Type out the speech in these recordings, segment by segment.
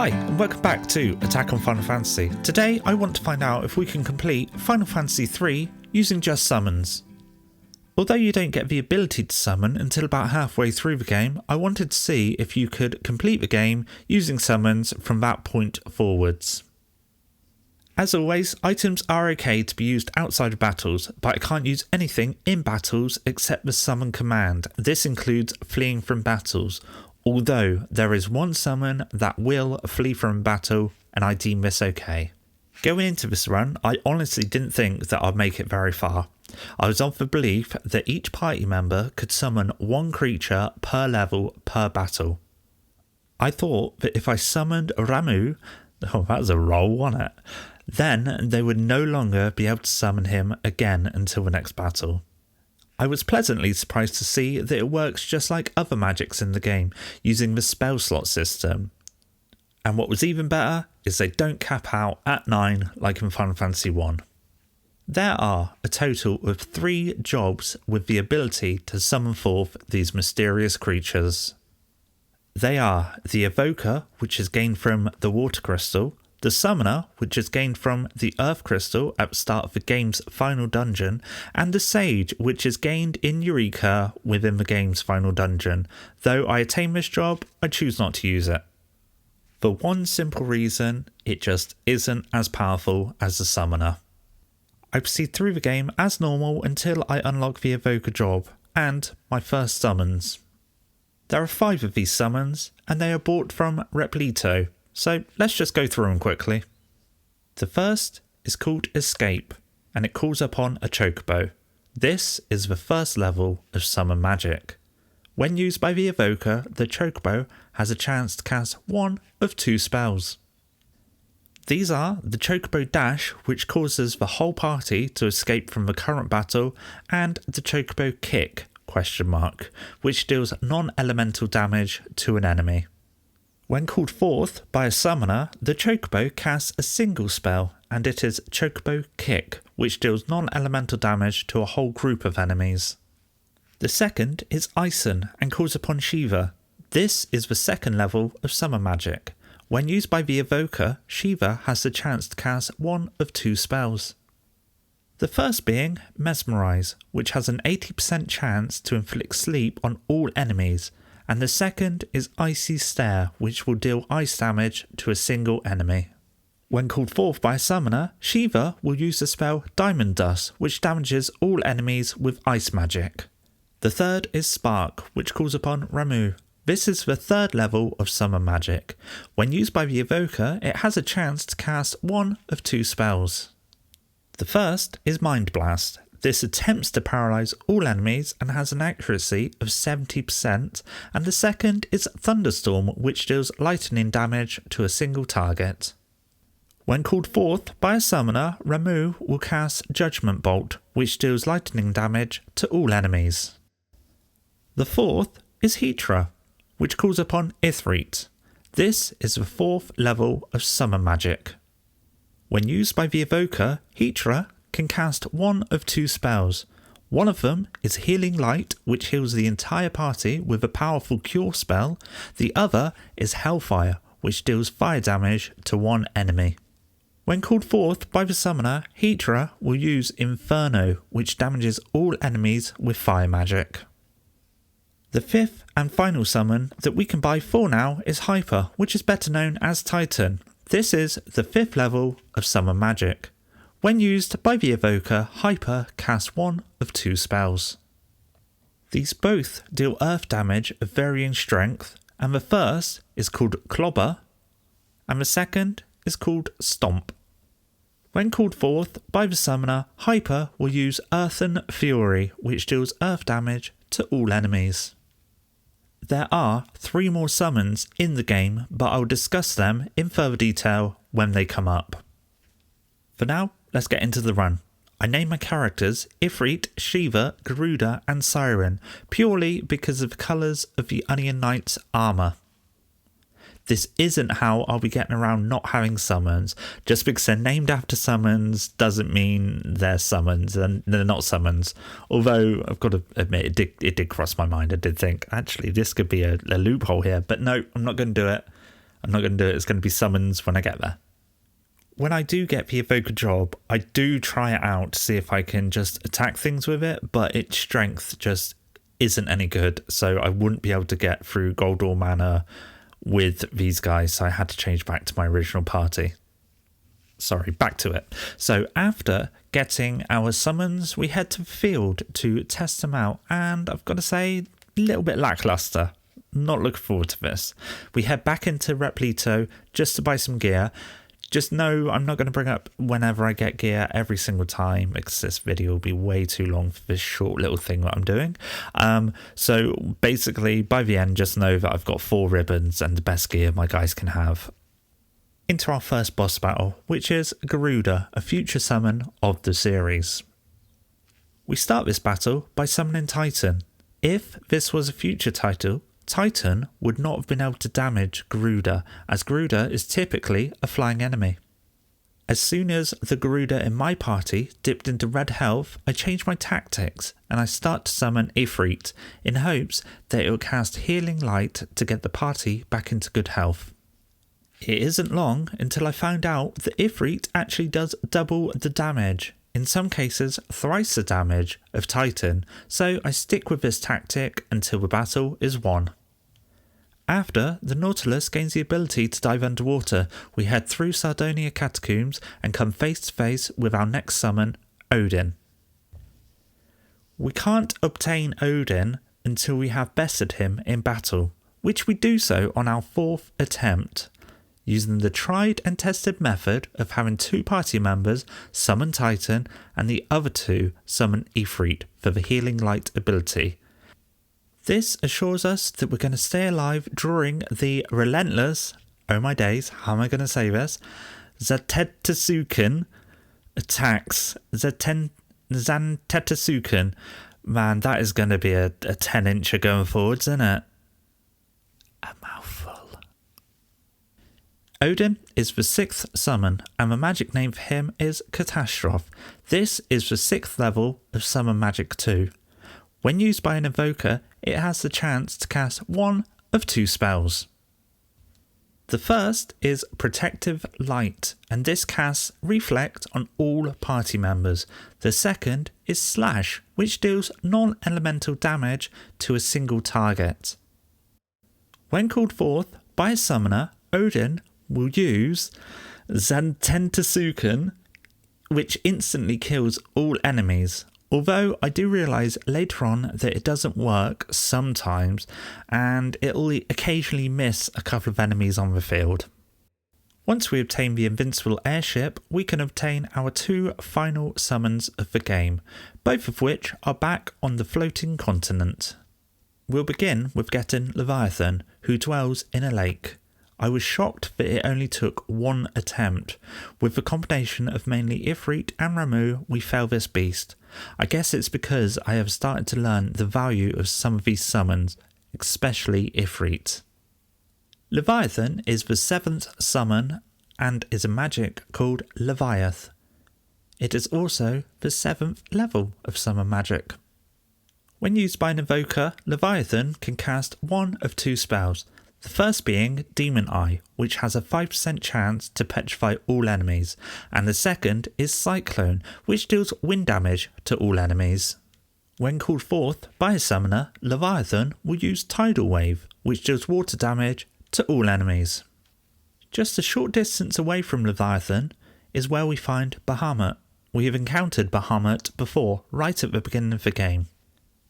Hi, and welcome back to Attack on Final Fantasy. Today, I want to find out if we can complete Final Fantasy III using just summons. Although you don't get the ability to summon until about halfway through the game, I wanted to see if you could complete the game using summons from that point forwards. As always, items are okay to be used outside of battles, but I can't use anything in battles except the summon command. This includes fleeing from battles, although there is one summon that will flee from battle, and I deem this okay. Going into this run, I honestly didn't think that I'd make it very far. I was of the belief that each party member could summon one creature per level per battle. I thought that if I summoned Ramuh, oh that was a roll, wasn't it? Then they would no longer be able to summon him again until the next battle. I was pleasantly surprised to see that it works just like other magics in the game, using the spell slot system. And what was even better is they don't cap out at 9 like in Final Fantasy I. There are a total of 3 jobs with the ability to summon forth these mysterious creatures. They are the Evoker, which is gained from the Water Crystal, the Summoner, which is gained from the Earth Crystal at the start of the game's final dungeon, and the Sage, which is gained in Eureka within the game's final dungeon. Though I attain this job, I choose not to use it. For one simple reason, it just isn't as powerful as the Summoner. I proceed through the game as normal until I unlock the Evoker job, and my first summons. There are 5 of these summons, and they are bought from Repleto. So let's just go through them quickly. The first is called Escape, and it calls upon a Chocobo. This is the first level of summon magic. When used by the Evoker, the Chocobo has a chance to cast one of 2 spells. These are the Chocobo Dash, which causes the whole party to escape from the current battle, and the Chocobo Kick, which deals non-elemental damage to an enemy. When called forth by a summoner, the Chocobo casts a single spell, and it is Chocobo Kick, which deals non-elemental damage to a whole group of enemies. The second is Ison, and calls upon Shiva. This is the second level of summon magic. When used by the Evoker, Shiva has the chance to cast one of 2 spells. The first being Mesmerize, which has an 80% chance to inflict sleep on all enemies, and the second is Icy Stare, which will deal ice damage to a single enemy. When called forth by a summoner, Shiva will use the spell Diamond Dust, which damages all enemies with ice magic. The third is Spark, which calls upon Ramuh. This is the third level of summon magic. When used by the Evoker, it has a chance to cast one of 2 spells. The first is Mind Blast. This attempts to paralyze all enemies and has an accuracy of 70%, and the second is Thunderstorm, which deals lightning damage to a single target. When called forth by a summoner, Ramuh will cast Judgment Bolt, which deals lightning damage to all enemies. The fourth is Hetra, which calls upon Ifrit. This is the 4th level of summon magic. When used by the Evoker, Hetra can cast one of 2 spells. One of them is Healing Light, which heals the entire party with a powerful cure spell. The other is Hellfire, which deals fire damage to one enemy. When called forth by the summoner, Hetra will use Inferno, which damages all enemies with fire magic. The 5th and final summon that we can buy for now is Hyper, which is better known as Titan. This is the 5th level of summon magic. When used by the Evoker, Hyper casts one of 2 spells. These both deal earth damage of varying strength, and the first is called Clobber, and the second is called Stomp. When called forth by the summoner, Hyper will use Earthen Fury, which deals earth damage to all enemies. There are 3 more summons in the game, but I will discuss them in further detail when they come up. For now, let's get into the run. I name my characters Ifrit, Shiva, Garuda and Siren purely because of the colours of the Onion Knight's armour. This isn't how I'll be getting around not having summons. Just because they're named after summons doesn't mean they're summons, and they're not summons. Although I've got to admit, it did cross my mind. I did think, actually, this could be a loophole here. But no, I'm not going to do it. I'm not going to do it. It's going to be summons when I get there. When I do get the Evoker job, I do try it out to see if I can just attack things with it, but its strength just isn't any good, so I wouldn't be able to get through Goldor Manor with these guys, so I had to change back to my original party. Sorry, back to it. So after getting our summons, we head to the field to test them out, and I've got to say, a little bit lackluster. Not looking forward to this. We head back into Repleto just to buy some gear. Just know I'm not going to bring up whenever I get gear every single time, because this video will be way too long for this short little thing that I'm doing. So basically, by the end, just know that I've got 4 ribbons and the best gear my guys can have. Into our first boss battle, which is Garuda, a future summon of the series. We start this battle by summoning Titan. If this was a future title, Titan would not have been able to damage Garuda, as Garuda is typically a flying enemy. As soon as the Garuda in my party dipped into red health, I changed my tactics and I start to summon Ifrit in hopes that it will cast Healing Light to get the party back into good health. It isn't long until I found out that Ifrit actually does double the damage, in some cases thrice the damage of Titan, so I stick with this tactic until the battle is won. After, the Nautilus gains the ability to dive underwater, we head through Sardonia Catacombs and come face to face with our next summon, Odin. We can't obtain Odin until we have bested him in battle, which we do so on our 4th attempt, using the tried and tested method of having 2 party members summon Titan and the other 2 summon Ifrit for the Healing Light ability. This assures us that we're going to stay alive during the relentless, oh my days, how am I going to say this, Zantetsuken attacks. Zantetsuken. Man, that is going to be a 10-incher going forwards, isn't it? A mouthful. Odin is the 6th summon, and the magic name for him is Catastrophe. This is the 6th level of Summon Magic 2. When used by an Evoker, it has the chance to cast 1 of 2 spells. The first is Protective Light, and this casts Reflect on all party members. The second is Slash, which deals non-elemental damage to a single target. When called forth by a summoner, Odin will use Zantetsuken, which instantly kills all enemies. Although I do realise later on that it doesn't work sometimes, and it'll occasionally miss a couple of enemies on the field. Once we obtain the Invincible Airship, we can obtain our 2 final summons of the game, both of which are back on the floating continent. We'll begin with getting Leviathan, who dwells in a lake. I was shocked that it only took 1 attempt. With the combination of mainly Ifrit and Ramuh, we fell this beast. I guess it's because I have started to learn the value of some of these summons, especially Ifrit. Leviathan is the 7th summon and is a magic called Leviath. It is also the 7th level of summon magic. When used by an Evoker, Leviathan can cast 1 of 2 spells. The first being Demon Eye, which has a 5% chance to petrify all enemies, and the second is Cyclone, which deals wind damage to all enemies. When called forth by a summoner, Leviathan will use Tidal Wave, which deals water damage to all enemies. Just a short distance away from Leviathan is where we find Bahamut. We have encountered Bahamut before, right at the beginning of the game.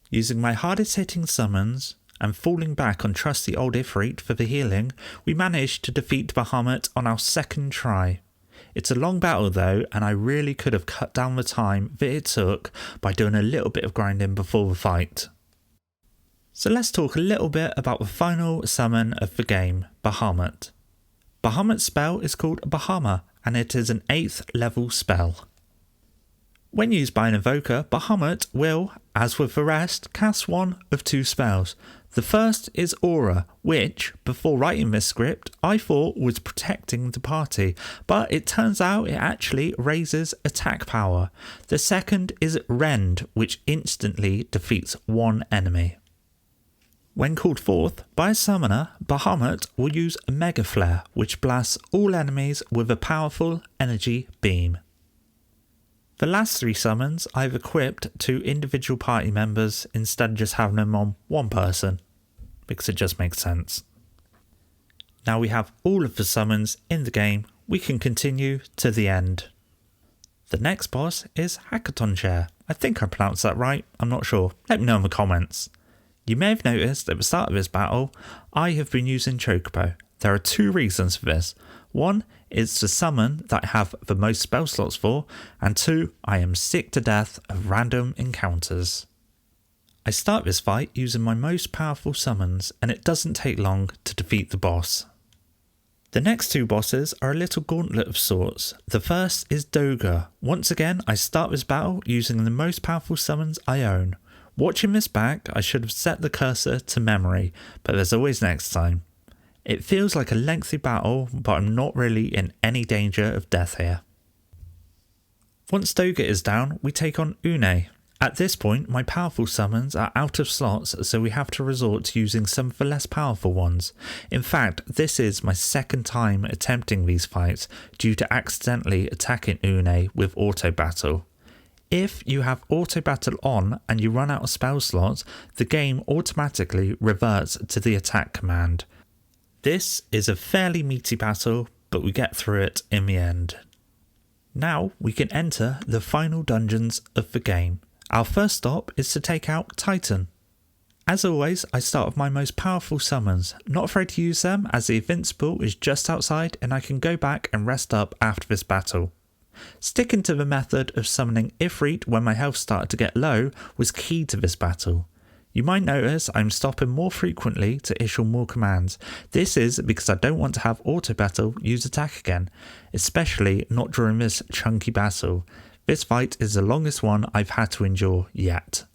Using my hardest hitting summons, and falling back on trusty old Ifrit for the healing, we managed to defeat Bahamut on our 2nd try. It's a long battle though, and I really could have cut down the time that it took by doing a little bit of grinding before the fight. So let's talk a little bit about the final summon of the game, Bahamut. Bahamut's spell is called Bahama, and it is an 8th level spell. When used by an Evoker, Bahamut will, as with the rest, cast 1 of 2 spells. The first is Aura, which, before writing this script, I thought was protecting the party, but it turns out it actually raises attack power. The second is Rend, which instantly defeats 1 enemy. When called forth by a summoner, Bahamut will use a Mega Flare, which blasts all enemies with a powerful energy beam. The last 3 summons I've equipped to individual party members instead of just having them on one person, because it just makes sense. Now we have all of the summons in the game, we can continue to the end. The next boss is Hackathon Chair. I think I pronounced that right, I'm not sure. Let me know in the comments. You may have noticed at the start of this battle, I have been using Chocobo. There are 2 reasons for this. One is the summon that I have the most spell slots for, and 2, I am sick to death of random encounters. I start this fight using my most powerful summons, and it doesn't take long to defeat the boss. The next 2 bosses are a little gauntlet of sorts. The first is Doga. Once again, I start this battle using the most powerful summons I own. Watching this back, I should have set the cursor to memory, but there's always next time. It feels like a lengthy battle, but I'm not really in any danger of death here. Once Doga is down, we take on Une. At this point, my powerful summons are out of slots, so we have to resort to using some of the less powerful ones. In fact, this is my second time attempting these fights due to accidentally attacking Une with auto battle. If you have auto battle on and you run out of spell slots, the game automatically reverts to the attack command. This is a fairly meaty battle, but we get through it in the end. Now we can enter the final dungeons of the game. Our first stop is to take out Titan. As always, I start with my most powerful summons, not afraid to use them as the Invincible is just outside and I can go back and rest up after this battle. Sticking to the method of summoning Ifrit when my health started to get low was key to this battle. You might notice I'm stopping more frequently to issue more commands. This is because I don't want to have auto battle use attack again, especially not during this chunky battle. This fight is the longest one I've had to endure yet.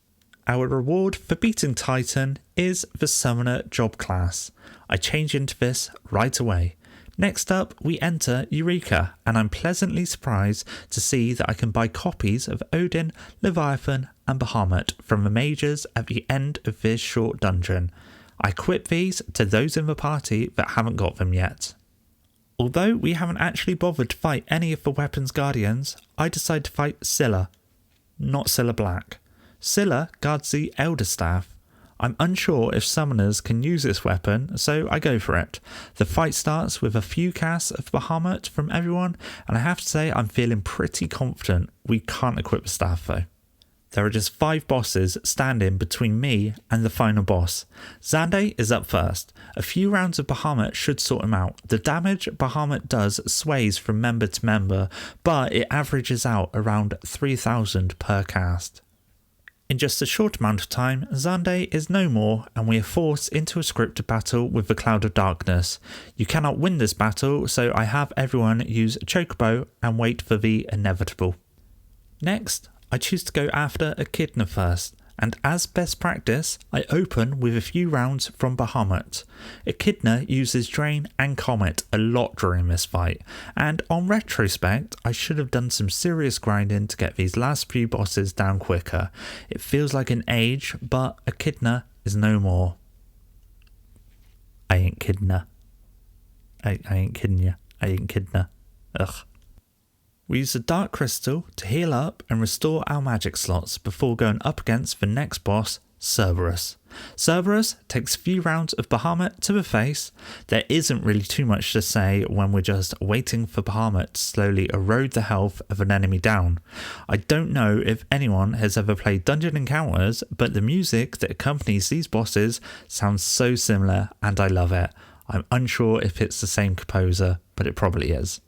Our reward for beating Titan is the Summoner job class. I change into this right away. Next up, we enter Eureka, and I'm pleasantly surprised to see that I can buy copies of Odin, Leviathan and Bahamut from the mages at the end of this short dungeon. I equip these to those in the party that haven't got them yet. Although we haven't actually bothered to fight any of the weapons guardians, I decide to fight Scylla, not Scylla Black. Scylla guards the Elder Staff. I'm unsure if summoners can use this weapon, so I go for it. The fight starts with a few casts of Bahamut from everyone, and I have to say I'm feeling pretty confident we can't equip the staff though. There are just 5 bosses standing between me and the final boss. Xande is up first. A few rounds of Bahamut should sort him out. The damage Bahamut does sways from member to member, but it averages out around 3,000 per cast. In just a short amount of time, Xande is no more and we are forced into a scripted battle with the Cloud of Darkness. You cannot win this battle, so I have everyone use Chocobo and wait for the inevitable. Next, I choose to go after Echidna first, and as best practice, I open with a few rounds from Bahamut. Echidna uses Drain and Comet a lot during this fight, and on retrospect, I should have done some serious grinding to get these last few bosses down quicker. It feels like an age, but Echidna is no more. I ain't kidding ya. I ain't kidding ya. I ain't kidding ya. Ugh. We use the Dark Crystal to heal up and restore our magic slots before going up against the next boss, Cerberus. Cerberus takes a few rounds of Bahamut to the face. There isn't really too much to say when we're just waiting for Bahamut to slowly erode the health of an enemy down. I don't know if anyone has ever played Dungeon Encounters, but the music that accompanies these bosses sounds so similar and I love it. I'm unsure if it's the same composer, but it probably is.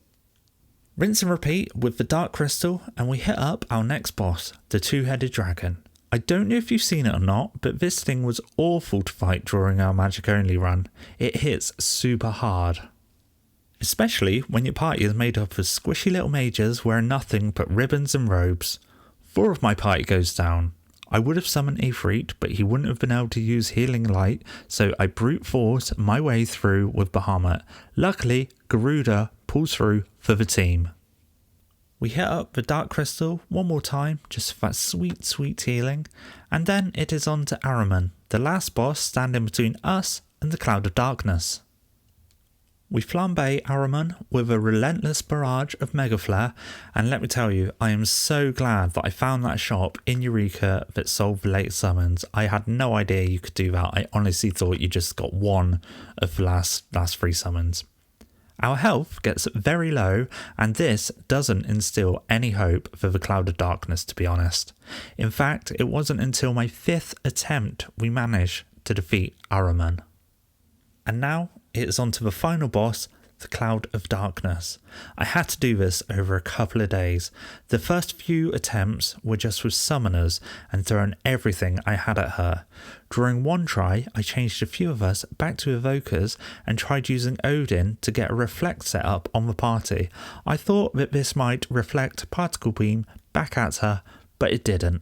Rinse and repeat with the Dark Crystal and we hit up our next boss, the Two-Headed Dragon. I don't know if you've seen it or not, but this thing was awful to fight during our Magic Only run. It hits super hard. Especially when your party is made up of squishy little mages wearing nothing but ribbons and robes. 4 of my party goes down. I would have summoned Ifrit, but he wouldn't have been able to use Healing Light, so I brute force my way through with Bahamut. Luckily, Garuda pulls through for the team. We hit up the Dark Crystal one more time, just for that sweet, sweet healing, and then it is on to Ahriman, the last boss standing between us and the Cloud of Darkness. We flambe Ahriman with a relentless barrage of Mega Flare, and let me tell you, I am so glad that I found that shop in Eureka that sold the late summons. I had no idea you could do that. I honestly thought you just got one of the last 3 summons. Our health gets very low, and this doesn't instill any hope for the Cloud of Darkness, to be honest. In fact, it wasn't until my 5th attempt we managed to defeat Ahriman. And now it is on to the final boss, the Cloud of Darkness. I had to do this over a couple of days. The first few attempts were just with summoners and throwing everything I had at her. During one try, I changed a few of us back to evokers and tried using Odin to get a reflect set up on the party. I thought that this might reflect Particle Beam back at her, but it didn't.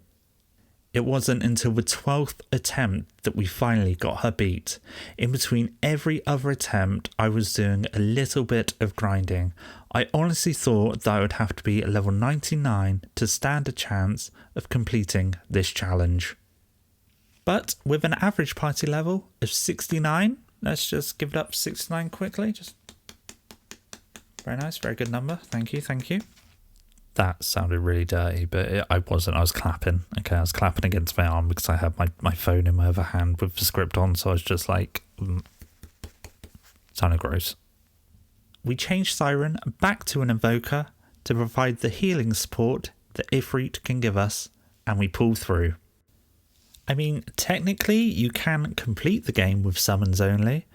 It wasn't until the 12th attempt that we finally got her beat. In between every other attempt, I was doing a little bit of grinding. I honestly thought that I would have to be a level 99 to stand a chance of completing this challenge. But with an average party level of 69, let's just give it up 69 quickly. Just very nice, very good number. Thank you, thank you. That sounded really dirty, but I wasn't. I was clapping. Okay, I was clapping against my arm because I had my phone in my other hand with the script on, so I was just like, sounded gross. We changed Siren back to an Invoker to provide the healing support that Ifrit can give us, and we pull through. I mean, technically, you can complete the game with summons only,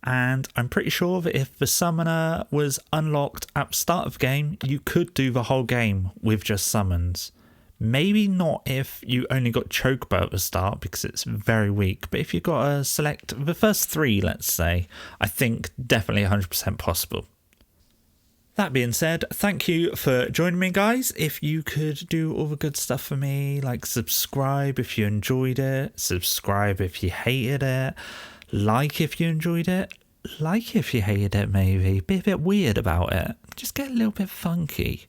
and I'm pretty sure that if the summoner was unlocked at the start of the game, you could do the whole game with just summons. Maybe not if you only got Chocobo at the start because it's very weak, but if you've got to select the first 3, let's say, I think definitely 100% possible. That being said, thank you for joining me, guys. If you could do all the good stuff for me, like subscribe if you enjoyed it, subscribe if you hated it, like if you enjoyed it, like if you hated it maybe, be a bit weird about it, just get a little bit funky.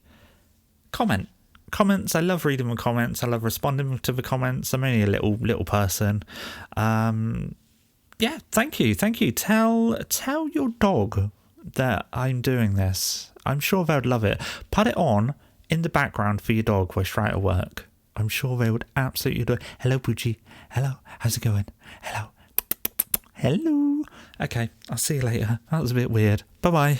Comments, I love reading the comments, I love responding to the comments. I'm only a little person. Yeah, thank you. Tell your dog that I'm doing this. I'm sure they would love it. Put it on in the background for your dog while you're out at work. I'm sure they would absolutely do it. Hello, Poochie. Hello, how's it going? Hello. Okay, I'll see you later. That was a bit weird. Bye-bye.